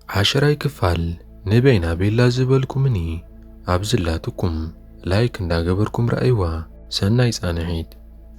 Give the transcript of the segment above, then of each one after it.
عشراي كفال نبينا بيلا زبالكمني عبزلاتكم لايك اندا قبركم رأيوا سناي سانحيد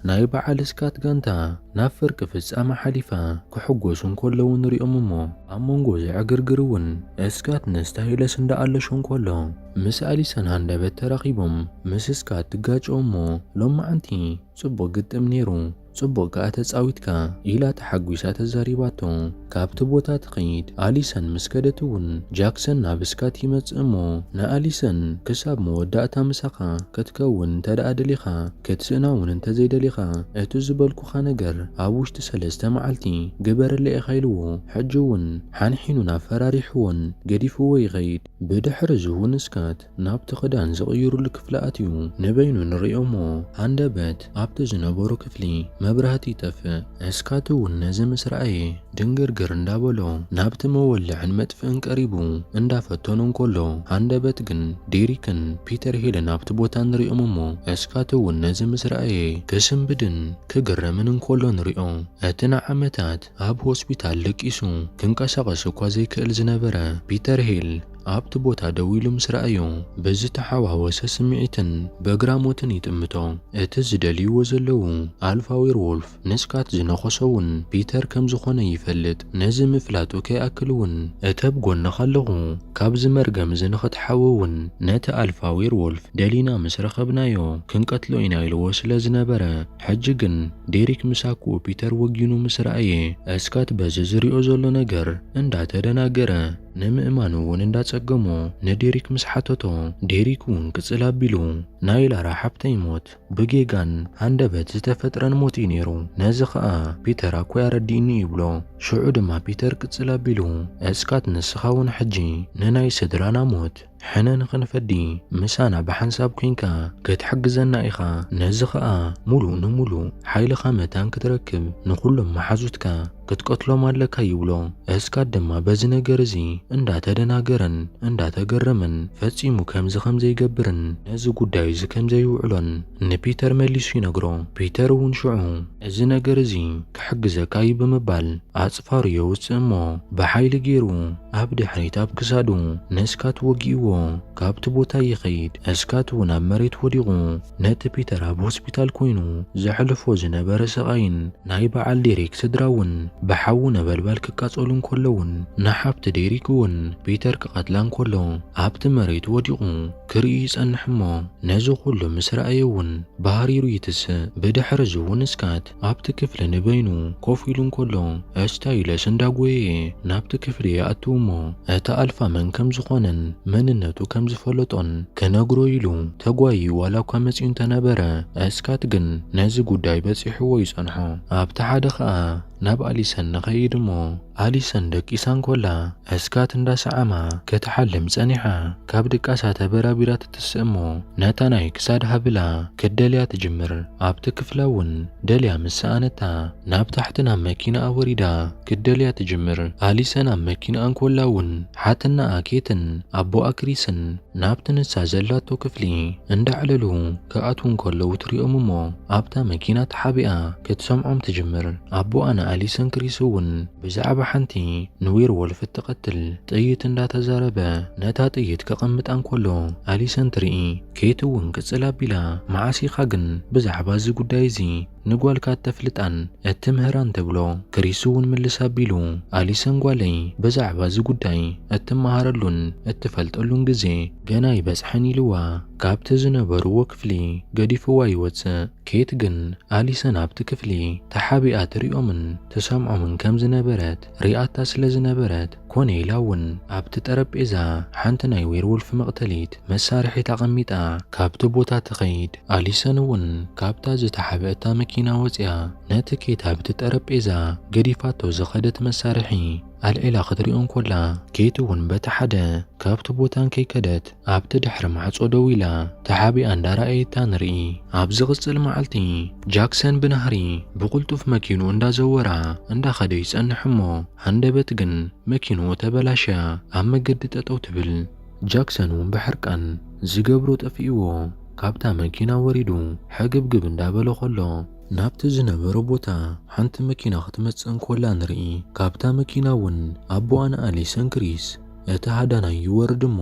ناي بعال سكات غانتا نافر كفز اما حليفا كحقوسون كولو نريئم امو امونغو زي عقرقرون اسكات نستهيل سندا علشون كولو مس أليسان هاندا بتراقيبهم مس سكات تقاج امو لما انتي صبو قد امنيرو صبو كاتس اويتكا إلا تحقوسا تزاريباتو كابت بوتا تقيد أليسان مسكدتون جاكسن نابسكات يمتس امو نا أليسان كساب موداتا مساقا كتكون تدا أدليخا كتسناون انت زيدليخا اتو زبالكو خانقر أبوش تسلستا معالتي قبر اللي اخيلو حجون حانحينونا فراريحون قديفو ويغيد بدحر زهون سكات ناب تقدان زغيرو لكفلاتيو نبينو نريومو هاندبت ابت زنبورو كفلي مبرهتي تفا اسكاتو ونزم اسرائي دنگرگر اندابولو نابت مولعن مدفن قريبو اندافتونون كولو هاندبت جن ديريكن بيتر هيل نابت بوتان نريومو اسكاتو ونزم اسرائي كسم بدن كقرمن كولو نريو اتنا عمتات اب هوسبيتال لكيسو كنقسقسو كوازي كأل زنبرا بيتر هيل ابت بوتا دويلو مسرأيو بزي تحاوهوسا سمعيتن بقراموتن يتمتو اتز دليو وزلو الفا ويرولف نسكات زنخصون بيتر كم زخونا يفلت نزم فلاتو كي اكلون اتبقون نخلغو كابز مرقم زنخت حاوون نتا الفا ويرولف دلينا مسرخبنايو كنقتلو اينايلو وسلا زنبرا حجقن ديريك مساكو بيتر وقينو مسرأي اسكات بززريو زلو نقر انداتا دناقرا نمئمانو وندات سقمو نديريك مسحاتوتو ديريكون كتسلابيلو نايلا راحبتا يموت بقيقان هندبت زتفترن موتي نيرو نازخا بيتر اكو يرديني يبلو شعود ما بيتر كتسلابيلو اسكات نسخاون حجي نناي سدرانا موت حنا نخنفدي مسانا بحنساب كينكا كتحجزنا إخا نزخا مولو نمولو حيل خامتان كتركب نقول لما حزوتكا كتقتلو مالكا يولو اسكات دما بزنا جرزي اندا تدناجرن اندا تجرمن فتسيمو كمز خمزي يقبرن نزو قدايز كمزي يوعلن نبيتر مليسو ينقرو بيتر ونشعو ازنا جرزي كحجزا كاي بمبال اصفار يوز امو بحيل جيرو ابد حنيتاب كسادو نسكات وقيو كابت بوتا يخيد اسكاتو ناب مريت وديغو نات بيتر اب هوسبيتال كوينو زحلفو زنبر سقاين نايبا عال ديريك سدراون بحاونا بلبال كقاصولون كلون نحبت ديريكون بيتر كقتلان كلو ابت مريت وديغو كريس انحمو نزو كلو مسرأيون بهاريرو يتس بدحر زون اسكات ابت كفل نبينو كوفيلون كلو استايل سنداغوي نابت كفل ياتومو اتا الفا من كم زخونن من نتو كم زفلطون كنغرو يلو تغواي ولا كمصين تنبره اسكات جن نز غداي بصيحو يصنحو ابت حدا خا ناب أليسان نخيدمو أليسان دكيسان كولا اسكات اندا سعما كتحلم صنيحا كاب دقاسا تبرابيرات تسمو نتاناي كساد هبلا كدليا تجمر ابت كفلاون دليا مسانتا ناب تحتنا ماكينة اوريدا كدليا تجمر أليسان ماكينة انكولاون حتنا اكيتن ابو اكريسن نابتنسا زلاتو كفلي اندعللو كاتون كلو تريومو ابتا ماكينة حابئة كتسمعهم تجمر ابو انا أليسان كريسون بزعب حنتي نوير ولف التقتل طيت اندا تزاربه نتا طيت كقمت انكولو أليسان ترئي كيتون كتسلابيلا معاسي خاقن بزعب زي قدايزي نقوال كات تفلتان اتمهران تبلو كريسون من لسابيلو أليسان قوالي بزعب زي قداي اتمهارلون اتفلتلون قزي جناي بس حني لوا كابت زنبر وكفلي قديفو وايوتس كيت جن أليسان ابت كفلي تحابئات ريومن تسامعو من كم زنبرات رياتا سل زنبرات كوني لاون ابت ترب إذا حانتناي ويرولف مقتليت مسارحي تقميتا كابت بوتا تقيد أليسان ون كابتا زي تحابئتا مكينا وزيا ناتكيت ابت ترب إذا قديفاتو زخدت مسارحي الإلا خدريون كولا كيتون بتحدا كابت بوتان كي كدت ابت دحر معصو دويلا تحابي اندا رأيتا نرئي ابزغص المعالتي جاكسن بنهري بقلتو في مكينو اندا زورا اندا خديس انحمو هندبت جن مكينو تبلاشا اما قدت اتو تبل جاكسن بحركان زيقبرو تفئيوو كابتا مكينا وريدو حقب قب اندابلو خلو ናብቲ ዝነበረ ቦታ ሓንቲ መኪና ክትመጽእ እንኮላ ንርኢ። ካብታ መኪና እውን ኣቦኣን ኣሊሰን ክሪስ እቲ ሃዳናይ ይወርድ እሞ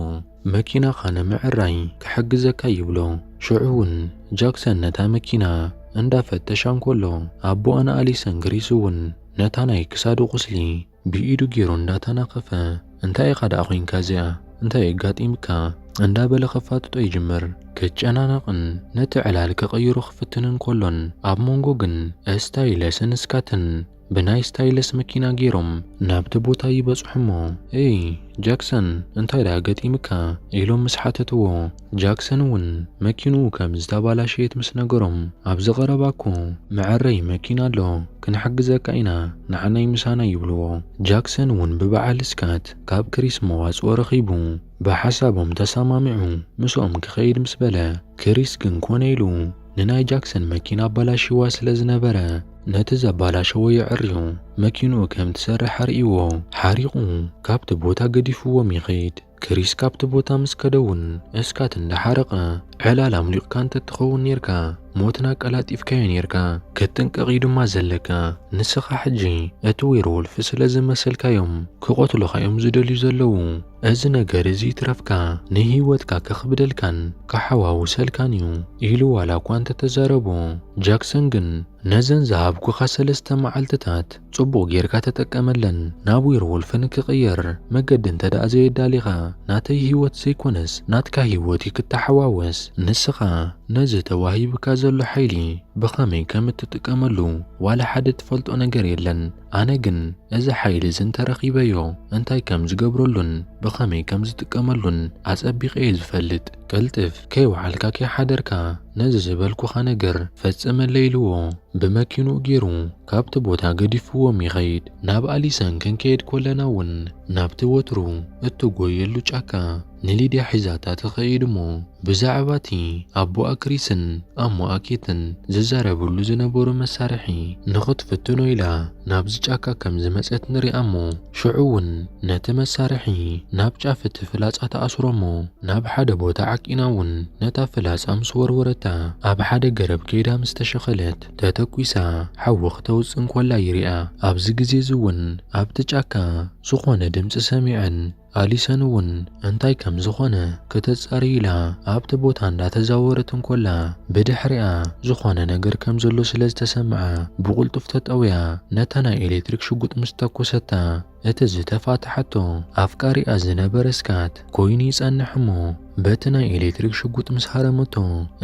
መኪናኻ ንምዕራይ ክሕግዘካ ይብሎ። ሽዑ እውን ጃክሰን ነታ መኪና እንዳፈተሻ እንከሎ ኣቦኣን ኣሊሰን ክሪስ እውን ነታ ናይ ክሳዱ ቁስሊ ብኢዱ ገይሩ እንዳተናኸፈ እንታይ ኢኻ ደኣ ኮንካ እዚኣ እንታይ ኣጋጢምካ እንዳበለ ከፋጥጦ ይጅምር። ክጨናነቕን ነቲ ዕላል ክቕይሩ ክፍትን እንከሎን ኣብ መንጎ ግን ስታይለስን ስካትን ብናይ ስታይለስ መኪና ገይሮም ናብቲ ቦታ ይበጽሑ እሞ ኤይ ጃክሰን እንታይ ደኣ ገጢምካ ኢሎም ምስ ሓተትዎ ጃክሰን እውን መኪንኡ ከም ዝተባላሸየት ምስ ነገሮም ኣብዚ ቀረባኮ መዐረይ መኪና ኣሎ ክንሕግዘካ ኢና ንዓናይ ምሳና ይብልዎ። ጃክሰን እውን ብበዓል ስካት ካብ ክሪስ መዋጽኦ ረኺቡ ብሓሳቦም ተሰማሚዑ ምስኦም ክኸይድ ምስ በለ ክሪስ ግን ኮነ ኢሉ ንናይ ጃክሰን መኪና ኣባላሽዋ ስለ ዝነበረ ነቲ ዘባላሸዎ የዕርዩ መኪንኡ ከም ትሰርሕ ርኢዎ ሓሪቑ ካብቲ ቦታ ገዲፍዎም ይኸይድ። ክሪስ ካብቲ ቦታ ምስ ከደውን እስካት እንዳሓረቐ ዕላል ኣምሊቕካ እንተትኸውን ነርካ ሞትና ቀላጢፍካዮ ነርካ ክትጥንቀቕ ድማ ዘለካ ንስኻ ሕጂ እቲ ዌርወልፍ ስለ ዝመሰልካዮም ክቆትሉኻ እዮም ዝደልዩ ዘለዉ። እዚ ነገር እዚ ትረፍካ ንህይወትካ ከኽብደልካን ካሓዋውሰልካን እዩ ኢሉ ዋላ እኳ እንተተዛረቦ ጃክሰን ግን ነዘን ዝሃብኩኻ 3 መዓልትታት ጽቡቕ ጌርካ ተጠቀመለን ናብ ዌርወልፍ ንክቕየር መገዲ እንተደኣ ዘየዳሊኻ ናተይ ህይወት ዘይኮነስ ናትካ ህይወት ክትሓዋወስ ንስኻ ነዚ ተዋሂብካ ዘሎ ሓይሊ ብኸመይ ከም እትጥቀመሉ ዋላ ሓደ ትፈልጦ ነገር የለን። ኣነ ግን እዚ ሓይሊ እንተረኺበዮ እንታይ ከም ዝገብረሉን ብኸመይ ከም ዝጥቀመሉን ኣጸቢቐ እየ ዝፈልጥ። ቅልጥፍ ከይወዓልካ ከይሓደርካ ነዚ ዝበልኩኻ ነገር ፈጽመለ ኢልዎ ብመኪንኡ ገይሩ ካብቲ ቦታ ገዲፍዎም ይኸይድ። ናብ ኣሊሰን ክንከይድ ኮለና እውን ናብቲ ወትሩ እትጎየሉ ጫካ ንሊድያ ሒዛታ ትኸይድ እሞ ብዛዕባ እቲ ኣቦኣ ክሪስን ኣሞኣ ኬትን ዝዛረብሉ ዝነበሩ መሳርሒ ንኽትፍትኖ ኢላ ናብዚ ጫካ ከም ዝመጸት ንሪኣ እሞ ሽዑ እውን ነቲ መሳርሒ ናብ ጫፍ እቲ ፍላጻ ተኣስሮ እሞ ናብ ሓደ ቦታ ዓቂና እውን ነታ ፍላጻ ምስ ወርወረታ ኣብ ሓደ ገረብ ከይዳ ምስ ተሸኸለት ተተኲሳ ሓዊ ክተውፅእ እንኮላ ይሪኣ። ኣብዚ ግዜ እዚ እውን ኣብቲ ጫካ ዝኾነ ድምፂ ሰሚዐን ኣሊሰን እውን እንታይ ከም ዝኾነ ክትጻሪ ኢላ ኣብቲ ቦታ እንዳተዛወረት እንኮላ ብድሕሪኣ ዝኾነ ነገር ከም ዘሎ ስለ ዝተሰምዓ ብቁልጡፍ ተጠውያ ነታ ናይ ኤሌክትሪክ ሽጉጥ ምስ ተኮሰታ እቲ ዝተፋትሓቶ ኣፍቃሪኣ ዝነበረ እስካት ኮይኑ ይጸንሕ እሞ በቲ ናይ ኤሌክትሪክ ሽጉጥ ምስ ሃረመቶ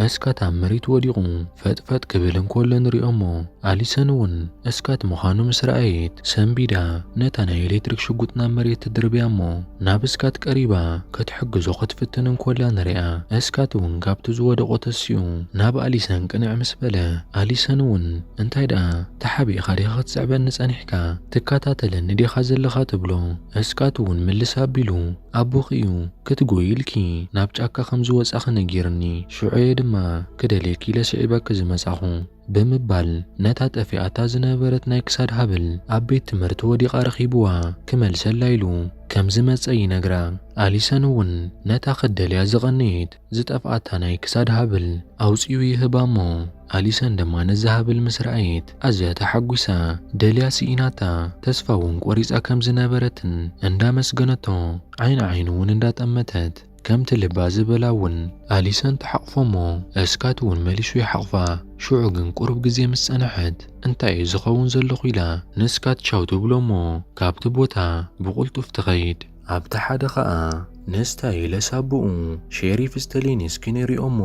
እስካት ኣብ መሬት ወዲቑ ፈጥፈጥ ክብል እንኮሎ ንሪኦ እሞ ኣሊሰን እውን እስካት ምዃኑ ምስ ረኣየት ሰንቢዳ ነታ ናይ ኤሌክትሪክ ሽጉጥ ናብ መሬት ትድርብያ እሞ ናብ እስካት ቀሪባ ክትሕግዞ ክትፍትን እንኮላ ንሪኣ። እስካት እውን ካብቲ ዝወደቆ ተሲኡ ናብ ኣሊሰን ቅንዕ ምስ በለ ኣሊሰን እውን እንታይ ደኣ ተሓቢእኻ ዲኻ ክትስዕበኒ ጸኒሕካ ትከታተለኒ ዲኻ ዘለኻ ትብሎ። እስካት እውን ምልስ ኣቢሉ ኣቦኺ እዩ ክትጎይልኪ ናብ ጫካ ከም ዝወጻኺ ነጊርኒ ሽዑየ ድማ ክደልየኪ ኢለ ስዒበኪ ዝመጻኹ ብምባል ነታ ጠፊኣታ ዝነበረት ናይ ክሳድ ሃብል ኣብ ቤት ትምህርቲ ወዲቓ ረኺብዋ ክመልሰላ ኢሉ ከም ዝመጸ ይነግራ። ኣሊሰን እውን ነታ ክደልያ ዝቐነየት ዝጠፍኣታ ናይ ክሳድ ሃብል ኣውፂኡ ይህባ እሞ ኣሊሰን ድማ ነዚ ሃብል ምስ ረኣየት ኣዝያ ተሓጒሳ ደልያ ስኢናታ ተስፋ እውን ቆሪጻ ከም ዝነበረትን እንዳመስገነቶ ዓይን ዓይኑ እውን እንዳጠመተት ከምቲ ልባ ዝበላ እውን ኣሊሰን ተሓቕፎ እሞ እስካት እውን መሊሱ ይሓቕፋ። ሽዑ ግን ቁርብ ግዜ ምስ ጸንሐት እንታይ እዩ ዝኸውን ዘለኹ ኢላ ንእስካት ቻው ትብሎ እሞ ካብቲ ቦታ ብቁልጡፍ ትኸይድ። ኣብቲ ሓደ ኸኣ ንስታይለስ ኣቦኡ ሼሪፍ ስተሊንስኪ ንሪኦ እሞ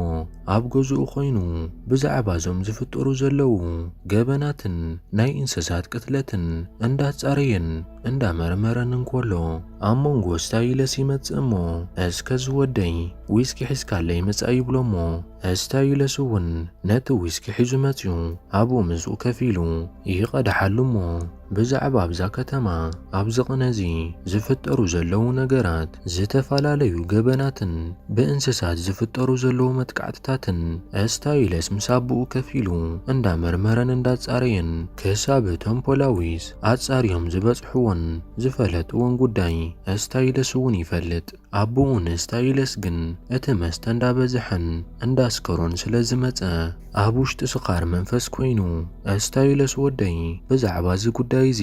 ኣብ ገዝኡ ኮይኑ ብዛዕባ እዞም ዝፍጠሩ ዘለዉ ገበናትን ናይ እንስሳት ቅትለትን እንዳጻረየን እንዳመርመረን እንከሎ ኣብ መንጎ ስታይለስ ይመጽእ እሞ እስከዚ ወደይ ዊስኪ ሒዝካለ ይመጻእ ይብሎ እሞ ስታይለስ እውን ነቲ ዊስኪ ሒዙ መጺኡ ኣብኡ ምስኡ ከፍ ኢሉ ይቐድሓሉ እሞ ብዛዕባ ኣብዛ ከተማ ኣብዚ ቅነዚ ዝፍጠሩ ዘለዉ ነገራት ዝተፈላለዩ ገበናትን ብእንስሳት ዝፍጠሩ ዘለዉ መጥቃዕትታትን ስታይለስ ምስ ኣቦኡ ከፍ ኢሉ እንዳመርመረን እንዳጻረየን ክሳብ እቶም ፖላዊስ ኣጻርዮም ዝበጽሕዎን ዝፈለጥዎን ጉዳይ ስታይለስ እውን ይፈልጥ። ኣቦኡ ንስታይለስ ግን እቲ መስተ እንዳበዝሐን ከማስከሮን ስለዝመጸ ኣብ ውሽጢ ስኻር መንፈስ ኮይኑ እስታይለስ ወደይ ብዛዕባ እዚ ጉዳይ እዚ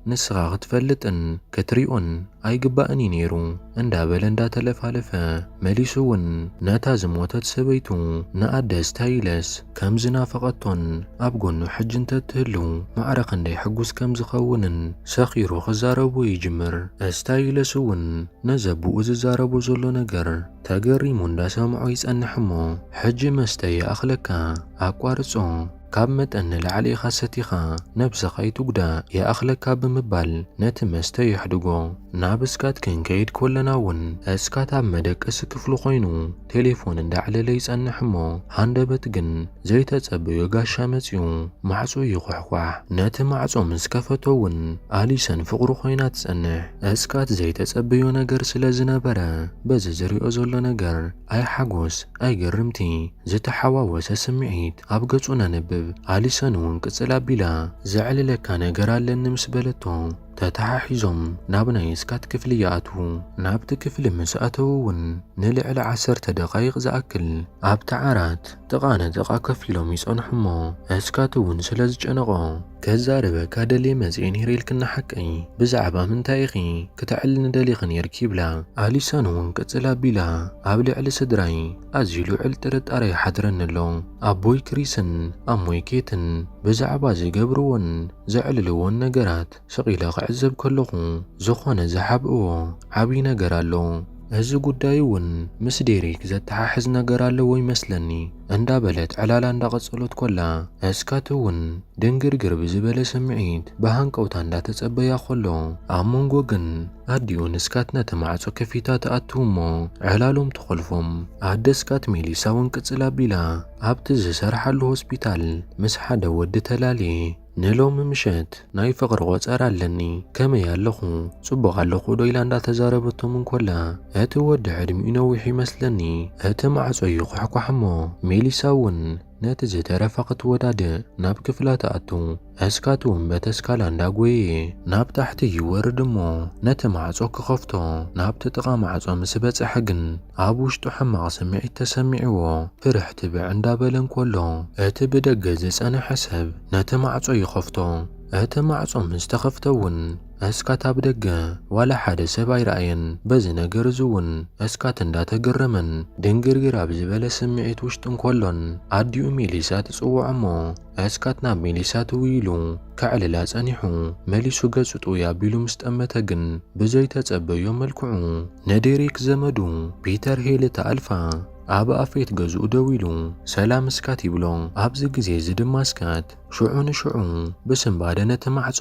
ንስኻ ክትፈልጥን ክትሪኦን ኣይግባእን ነይሩ እንዳበለ እንዳተለፋለፈ መሊሱ እውን ነታ ዝሞተት ሰበይቱ ንኣደ እስታይለስ ከም ዝናፈቐቶን ኣብ ጎኑ ሕጂ እንተትህሉ ማዕረ ክንደይ ሕጉስ ከም ዝኸውንን ሰኺሩ ክዛረቡ ይጅምር። እስታይለስ እውን ነዘብኡ ዝዛረቦ ዘሎ ነገር ተገሪሙ እንዳሰምዖ ይጸንሕ እሞ ሕጂ መስተ ይኣኽለካ ኣቋርጾ ካብ መጠን ንላዕሊ ኢኻ ሰቲኻ ነብስኻ ይትጉዳእ ይኣኽለካ ብምባል ነቲ መስተ ይሕድጎ። ናብ እስካት ክንከይድ ኮለና እውን እስካት ኣብ መደቀሲ ክፍሉ ኮይኑ ቴሌፎን እንዳዕለለ ይጸንሕ እሞ ሃንደበት ግን ዘይተጸበዮ ጋሻ መጺኡ ማዕጾ ይኹሕኳሕ። ነቲ ማዕጾ ምስ ከፈቶ እውን ኣሊሰን ፍቕሩ ኮይና ትጸንሕ። እስካት ዘይተጸበዮ ነገር ስለ ዝነበረ በዚ ዝሪኦ ዘሎ ነገር ኣይ ሓጎስ ኣይ ገርምቲ ዝተሓዋወሰ ስምዒት ኣብ ገጹ ነንብብ። ኣሊሰን እውን ቅጽል ኣቢላ ዘዕልለካ ነገር ኣለኒ ምስ በለቶ ተተሓሒዞም ናብ ናይ እስካት ክፍሊ ይኣትዉ። ናብቲ ክፍሊ ምስ ኣተዉ እውን ንልዕሊ 10 ደቓይቕ ዝኣክል ኣብቲ ዓራት ጥቓ ነጥቓ ከፍ ኢሎም ይጸንሑ እሞ እስካት እውን ስለ ዝጨነቆ ከዛረበካ ደልየ መጽአ ነይረ ኢልክና ሓቀይ ብዛዕባ ምንታይ ኢኺ ክትዕሊ ንደሊኺ ነይርኪ ይብላ። ኣሊሰን እውን ቅጽል ኣቢላ ኣብ ልዕሊ ስድራይ ኣዝዩ ልዑል ጥርጣረ ይሓድረኒ ኣሎ። ኣቦይ ክሪስን ኣሞይ ኬትን ብዛዕባ ዝገብርዎን ዘዕልልዎን ነገራት ስቒለ ክዕዘብ ከለኹ ዝኾነ ዝሓብእዎ ዓብዪ ነገር ኣሎ። እዚ ጉዳይ እውን ምስ ዴሪክ ዘተሓሕዝ ነገር ኣለዎ ይመስለኒ እንዳበለት ዕላላ እንዳቐጸሎት ኮላ እስካት እውን ድንግርግር ብዝበለ ስምዒት ብሃንቀውታ እንዳተጸበያ ኸሎ ኣብ መንጎ ግን ኣዲኡን እስካት ነቲ ማዕጾ ከፊታ ተኣትዉ እሞ ዕላሎም ተኸልፎም ኣደ እስካት ሜሊሳ እውን ቅጽል ኣቢላ ኣብቲ ዝሰርሓሉ ሆስፒታል ምስ ሓደ ወዲ ተላልየ ንሎሚ ምሸት ናይ ፍቕሪ ቖጸር ኣለኒ ከመይ ኣለኹ ጽቡቕ ኣለኹ ዶ ኢላ እንዳተዛረበቶም እንኮላ እቲ ወዲ ዕድሚኡ ነዊሕ ይመስለኒ። እቲ ማዕጾ ይኹሕኳሕ እሞ ሜሊሳ እውን ነቲ ዝተረፈ ክትወዳድእ ናብ ክፍላ ተኣቱ። እስካት እውን በተስካላ እንዳጐየ ናብ ታሕቲ ይወርድ እሞ ነቲ ማዕጾ ክኸፍቶ ናብቲ ጥቓ ማዕጾ ምስ በጽሐ ግን ኣብ ውሽጡ ሕማቕ ስምዒት ተሰሚዕዎ ፍርሕ ትብዕ እንዳበለ እንከሎ እቲ ብደገ ዝጸንሐ ሰብ ነቲ ማዕጾ ይኸፍቶ። እቲ ማዕጾ ምስ ተኸፍተ እውን እስካት ኣብ ደገ ዋላ ሓደ ሰብ ኣይረኣየን። በዚ ነገር እዚ እውን እስካት እንዳተገረመን ድንግርግር ኣብ ዝበለ ስምዒት ውሽጢ እንከሎን ኣዲኡ ሜሊሳ ትጽውዖ እሞ እስካት ናብ ሜሊሳ ትውይሉ ከዕልላ ጸኒሑ መሊሱ ገጹ ጥውይ ኣቢሉ ምስ ጠመተ ግን ብዘይተጸበዮ መልክዑ ነዴሪክ ዘመዱ ፒተር ሄል ተኣልፋ ኣብ ኣፌት ገዝኡ ደው ኢሉ ሰላም እስካት ይብሎ። ኣብዚ ግዜ እዚ ድማ እስካት ሽዑ ንሽዑ ብስምባደ ነቲ ማዕጾ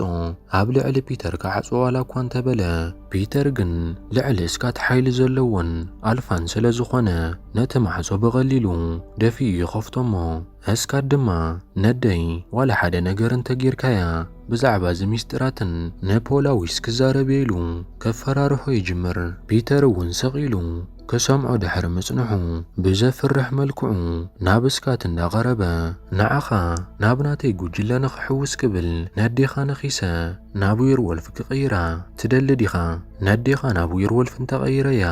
ኣብ ልዕሊ ፒተር ክዓጽ ዋላ እኳ እንተበለ ፒተር ግን ልዕሊ እስካት ሓይሊ ዘለዎን ኣልፋን ስለ ዝኾነ ነቲ ማዕጾ ብቐሊሉ ደፊኡ ይኸፍቶ እሞ እስካት ድማ ነደይ ዋላ ሓደ ነገር እንተጌርካያ ብዛዕባ እዚ ሚስጥራትን ንፖላዊስ ክዛረብ ኢሉ ከፈራርሖ ይጅምር። ፒተር እውን ስቕ ኢሉ ከሰምዖ ድሕሪ ምጽንሑ ብዘፍርሕ መልክዑ ናብ እስካት እንዳቐረበ ንዓኻ ናብ ናተይ ጉጅለ ንኽሕውስ ክብል ነዴኻ ነኺሰ ናብ ዌርወልፍ ክቕይራ ትደሊ ዲኻ? ነዴኻ ናብ ዌርወልፍ እንተቐይረያ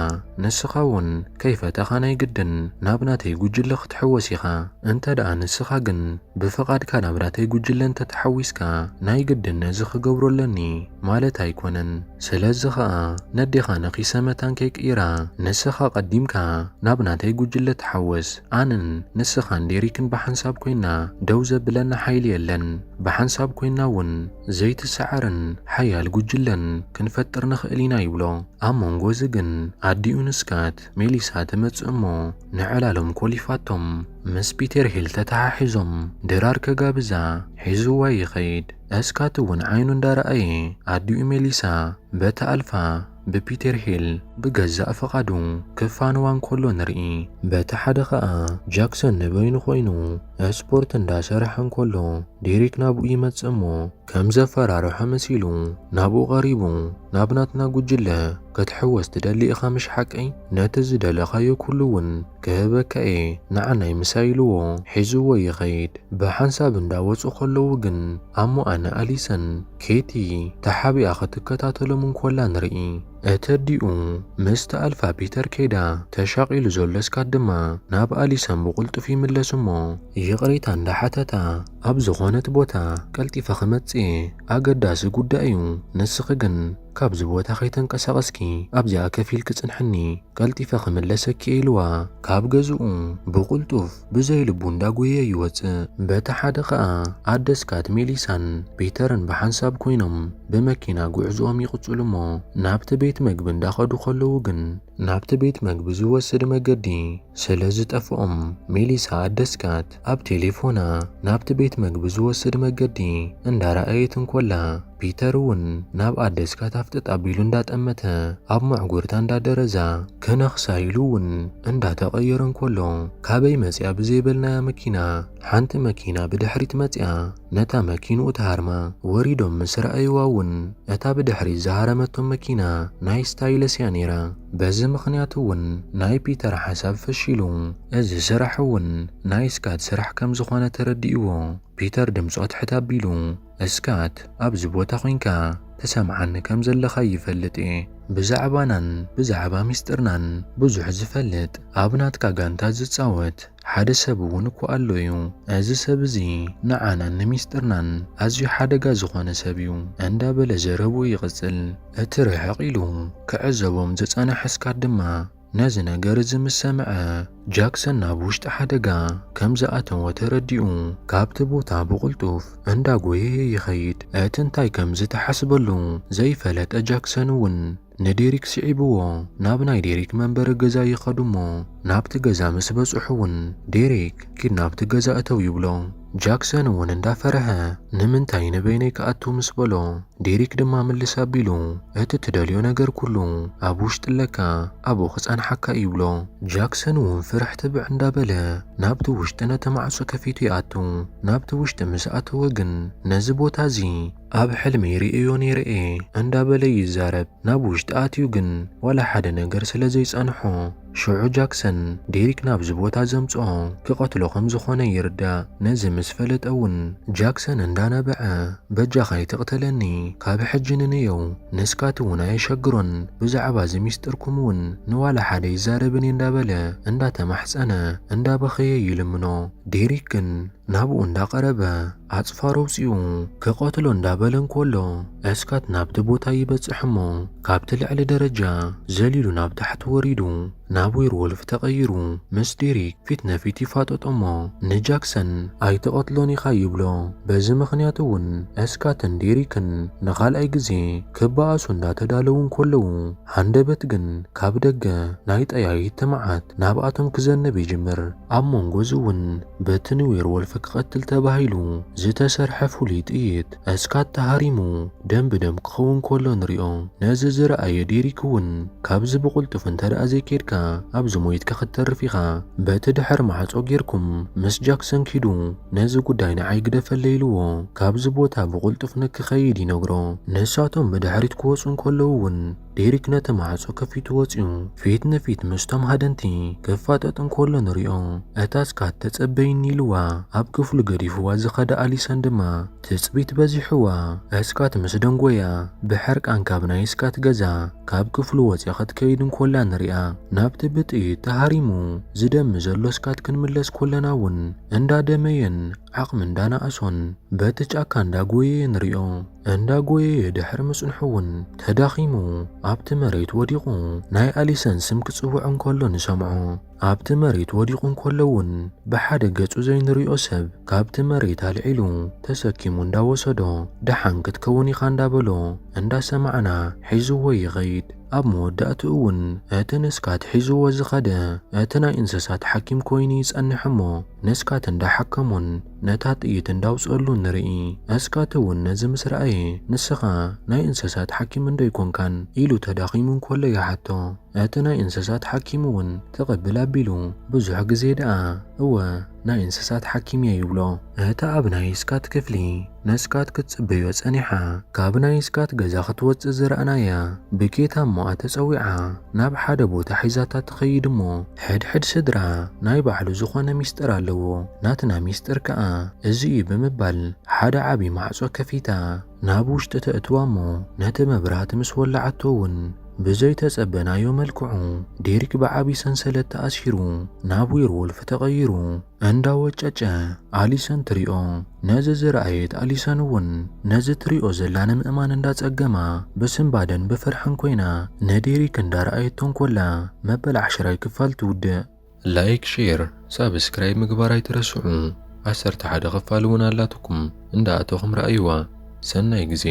ንስኻ እውን ከይፈተኻ ናይ ግድን ናብ ናተይ ጉጅለ ክትሕወስ ኢኻ። እንተ ደኣ ንስኻ ግን ብፍቓድካ ናብ ናተይ ጉጅለ እንተተሓዊስካ ናይ ግድን ነዚ ክገብሮለኒ ማለት ኣይኮነን። ስለዚ ኸኣ ነዴኻ ነኺሰ መታን ከይቅይራ ንስኻ ቀዲምካ ናብ ናተይ ጉጅለ ተሓወስ። ኣንን ንስኻን ዴሪክን ብሓንሳብ ኮይና ደው ዘብለና ሓይሊ የለን። ብሓንሳብ ኮይና እውን ዘይትሰዓርን ሓያል ጉጅለን ክንፈጥር ንኽእል ኢና ይብሎ። ኣብ መንጎ እዚ ግን ኣዲኡን እስካት ሜሊሳ ትመጽእ እሞ ንዕላሎም ኮሊፋቶም ምስ ፒተር ሄል ተተሓሒዞም ድራር ከጋብዛ ሒዝዋ ይኸይድ። እስካት እውን ዓይኑ እንዳረኣየ ኣዲኡ ሜሊሳ በቲ ኣልፋ ብፒተር ሄል ብገዛእ ፍቓዱ ክፋንዋ እንከሎ ንርኢ። በቲ ሓደ ኸኣ ጃክሰን ንበይኑ ኮይኑ ስፖርት እንዳሰርሐ እንከሎ ዴሪክ ናብኡ ይመጽእ እሞ ከም ዘፈራርሖ መሲሉ ናብኡ ቀሪቡ ናብናትና ጉጅለ ክትሕወስ ትደሊ ኢኻ ምሽ ሓቀይ ነቲ ዝደለኻዮ ኩሉ እውን ክህበካ እየ ንዓናይ ምሳይልዎ ሒዝዎ ይኸይድ ብሓንሳብ እንዳወፁ ከለዉ ግን ኣሞ ኣነ ኣሊሰን ኬቲ ተሓቢኣ ክትከታተሎም እንኮላ ንርኢ እቲ ኣዲኡ ምስቲ ኣልፋ ፒተር ከይዳ ተሻቒሉ ዘሎ እስካት ድማ ናብ ኣሊሰን ብቕልጡፍ ይምለስ እሞ ይቕሪታ እንዳሓተታ ኣብ ዝኾነት ቦታ ቀልጢፈ ክመጽእ ኣገዳሲ ጉዳይ እዩ ንስኺ ግን ካብዚ ቦታ ከይተንቀሳቐስኪ ኣብዚኣ ከፊል ክጽንሕኒ ቀልጢፈ ክምለሰኪ ኢልዋ ካብ ገዝኡ ብቕልጡፍ ብዘይ ልቡ እንዳጐየ ይወፅእ በቲ ሓደ ኸኣ ኣደስካት ሜሊሳን ፒተርን ብሓንሳብ ኮይኖም ብመኪና ጉዕዞኦም ይቕጽሉ እሞ ናብቲ ቤት መግቢ እንዳኸዱ ከለዉ ግን ናብቲ ቤት መግቢ ዝወስድ መገዲ ስለ ዝጠፍኦም ሜሊሳ ኣደስካት ኣብ ቴሌፎና ናብቲ ቤት መግቢ ዝወስድ መገዲ እንዳረኣየት እንኮላ ፒተር እውን ናብ ኣደስካት ኣፍጥጥ ኣቢሉ እንዳጠመተ ኣብ ማዕጉርታ እንዳደረዛ ክነኽሳ ኢሉ እውን እንዳተቐየረ እንኮሎ ካበይ መጽያ ብዘይበልናያ መኪና ሓንቲ መኪና ብድሕሪት መጽያ ነታ መኪንኡ ተሃርማ ወሪዶም ምስ ረኣይዋ እውን እታ ብድሕሪት ዝሃረመቶም መኪና ናይ ስታይለስ እያ ነይራ በዚ ምኽንያት እውን ናይ ፒተር ሓሳብ ፈሺሉ እዚ ስራሕ እውን ናይ ስካት ስራሕ ከም ዝኾነ ተረዲእዎ ፒተር ድምፁ ትሕት ኣቢሉ እስካት ኣብዚ ቦታ ኮይንካ ተሰምዓኒ ከም ዘለኻ ይፈልጥ እየ ብዛዕባናን ብዛዕባ ሚስጥርናን ብዙሕ ዝፈልጥ ኣብ ናትካ ጋንታ ዝፃወት ሓደ ሰብ እውን እኮ ኣሎ እዩ እዚ ሰብ እዚ ንዓናን ንሚስጥርናን ኣዝዩ ሓደጋ ዝኾነ ሰብ እዩ እንዳበለ ዘረቡ ይቕጽል እቲ ርሕቕ ኢሉ ክዕዘቦም ዝጸንሐ እስካት ድማ ነዚ ነገር እዚ ምስ ሰምዐ ጃክሰን ናብ ውሽጢ ሓደጋ ከም ዝኣተወ ተረዲኡ ካብቲ ቦታ ብቕልጡፍ እንዳጐየ ይኸይድ እቲ እንታይ ከም ዝተሓስበሉ ዘይፈለጠ ጃክሰን እውን ንዴሪክ ስዒብዎ ናብ ናይ ዴሪክ መንበሪ ገዛ ይኸዱ እሞ ናብቲ ገዛ ምስ በጽሑ እውን ዴሪክ ኪድ ናብቲ ገዛ እተው ይብሎ ጃክሰን እውን እንዳፈረሐ ንምንታይ ንበይነይ ክኣቱ ምስ በሎ ዴሪክ ድማ ምልስ ኣቢሉ እቲ ትደልዮ ነገር ኩሉ ኣብ ውሽጢ ለካ ኣብኡ ክጸንሓካ ይብሎ ጃክሰን እውን ፍርሕ ትብዕ እንዳበለ ናብቲ ውሽጢ ነቲ ማዕጾ ከፊቱ ይኣቱ ናብቲ ውሽጢ ምስ ኣተወ ግን ነዚ ቦታ እዚ ኣብ ሕልሚ ርእዮ ነይርአ እንዳበለ ይዛረብ ናብ ውሽጢ ኣትዩ ግን ዋላ ሓደ ነገር ስለ ዘይጸንሖ ሽዑ ጃክሰን ዴሪክ ናብዚ ቦታ ዘምጽኦ ክቐትሎ ከም ዝኾነ ይርዳእ ነዚ ምስ ፈለጠ እውን ጃክሰን እንዳነበዐ በጃኻ ይትቕተለኒ ካብ ሕጂ ንንየው ንስካት እውን ኣየሸግሮን ብዛዕባ እዚ ሚስጥርኩም እውን ንዋላ ሓደ ይዛረብን እንዳበለ እንዳተማሕፀነ እንዳበኸየ ይልምኖ ዴሪክ ግን ናብኡ እንዳቐረበ ኣጽፋሮ ውፅኡ ክቐትሎ እንዳበለ እንኮሎ እስካት ናብቲ ቦታ ይበጽሕ እሞ ካብቲ ልዕሊ ደረጃ ዘሊሉ ናብ ታሕቲ ወሪዱ ናብ ዌርወልፍ ተቐይሩ ምስ ዴሪክ ፊት ነፊት ይፋጠጦ እሞ ንጃክሰን ኣይትቐትሎን ኢኻ ይብሎ በዚ ምኽንያት እውን እስካትን ዴሪክን ንኻልኣይ ግዜ ክበኣሱ እንዳተዳለዉ እንከለዉ ሃንደበት ግን ካብ ደገ ናይ ጠያይት ተመዓት ናብኣቶም ክዘንብ ይጅምር ኣብ መንጎ እዚ እውን በቲ ንዌርወልፍ ክቐትል ተባሂሉ ዝተሰርሐ ፍሉይ ጥይት እስካት ተሃሪሙ ደም ብደም ክኸውን ከሎ ንሪኦ ነዚ ዝረኣየ ዴሪክ እውን ካብዚ ብቕልጡፍ እንተደኣ ዘይከድካ ኣብዚ ሞይትካ ክትተርፍ ኢኻ በቲ ድሕር ማዕጾ ጌርኩም ምስ ጃክሰን ኪዱ ነዚ ጉዳይ ንዓይ ግደፈለ ኢልዎ ካብዚ ቦታ ብቕልጡፍ ንክኸይድ ይነግሮ ንሳቶም ብድሕሪት ክወፁ እንከለዉ እውን ዴሪክ ነቲ ማዕጾ ከፊቱ ወፂኡ ፊት ንፊት ምስቶም ሃደንቲ ክፋጠጥ እንከሎ ንሪኦ እታ ስካት ተጸበይኒ ኢልዋ ኣብ ክፍሉ ገዲፍዋ ዝኸደ ኣሊሰን ድማ ትጽቢት በዚሕዋ እስካት ምስ ደንጎያ ብሕርቃን ካብ ናይ ስካት ገዛ ካብ ክፍሉ ወፂኣ ክትከይድ እንኮላ ንሪኣ ናብቲ ብጥይት ተሃሪሙ ዝደሚ ዘሎ ስካት ክንምለስ ኮለና እውን እንዳደመየን ዓቕሚ እንዳናእሶን በቲ ጫካ እንዳጎየ ንሪኦ እንዳጎየ ድሕሪ ምጽንሑ እውን ተዳኺሙ ኣብቲ መሬት ወዲቑ ናይ ኣሊሰን ስም ክጽውዕ እንከሎ ንሰምዖ ኣብቲ መሬት ወዲቑ እንከሎ እውን ብሓደ ገጹ ዘይንሪኦ ሰብ ካብቲ መሬት ኣልዒሉ ተሰኪሙ እንዳወሰዶ ደሓን ክትከውን ኢኻ እንዳበሎ እንዳሰማዕና ሒዝዎ ይኸይድ ኣብ መወዳእቱ እውን እቲ ንስካት ሒዝዎ ዝኸደ እቲ ናይ እንስሳት ሓኪም ኮይኑ ይጸንሕ እሞ ንስካት እንዳሓከሞን ነታ ጥይት እንዳውፅአሉ ንርኢ እስካት እውን ነዚ ምስ ረኣየ ንስኻ ናይ እንስሳት ሓኪም እንዶ ይኮንካን ኢሉ ተዳኺሙ እንከሎ ይሓቶ እቲ ናይ እንስሳት ሓኪም እውን ተቐብል ኣቢሉ ብዙሕ ግዜ ደኣ እወ ናይ እንስሳት ሓኪም እየ ይብሎ። እታ ኣብ ናይ ስካት ክፍሊ ነስካት ክትጽበዮ ጸኒሓ ካብ ናይ ስካት ገዛ ክትወፅእ ዝረኣናያ ብኬታ እሞኣ ተጸዊዓ ናብ ሓደ ቦታ ሒዛታ ትኸይድ እሞ ሕድሕድ ስድራ ናይ ባዕሉ ዝኾነ ሚስጥር ኣለዎ። ናትና ሚስጥር ከዓ እዚ እዩ ብምባል ሓደ ዓቢ ማዕጾ ከፊታ ናብ ውሽጢ ተእትዋ እሞ ነቲ መብራህቲ ምስ ወላዓቶ እውን ብዘይተጸበናዮ መልክዑ ዴሪክ ብዓቢ ሰንሰለት ተኣሲሩ ናብ ዌርወልፍ ተቐይሩ እንዳወጨጨ ኣሊሰን ትሪኦ። ነዚ ዝረኣየት ኣሊሰን እውን ነዚ ትሪኦ ዘላ ንምእማን እንዳጸገማ ብስምባደን ብፍርሕን ኮይና ነዴሪክ እንዳረኣየቶን ኮላ መበል 10 ክፋል ትውድእ። ላይክ፣ ሼር፣ ሳብስክራይብ ምግባር ኣይትረስዑ። 11 ክፋል እውን ኣላትኩም እንዳኣተኹም ረኣይዋ። ሰናይ ግዜ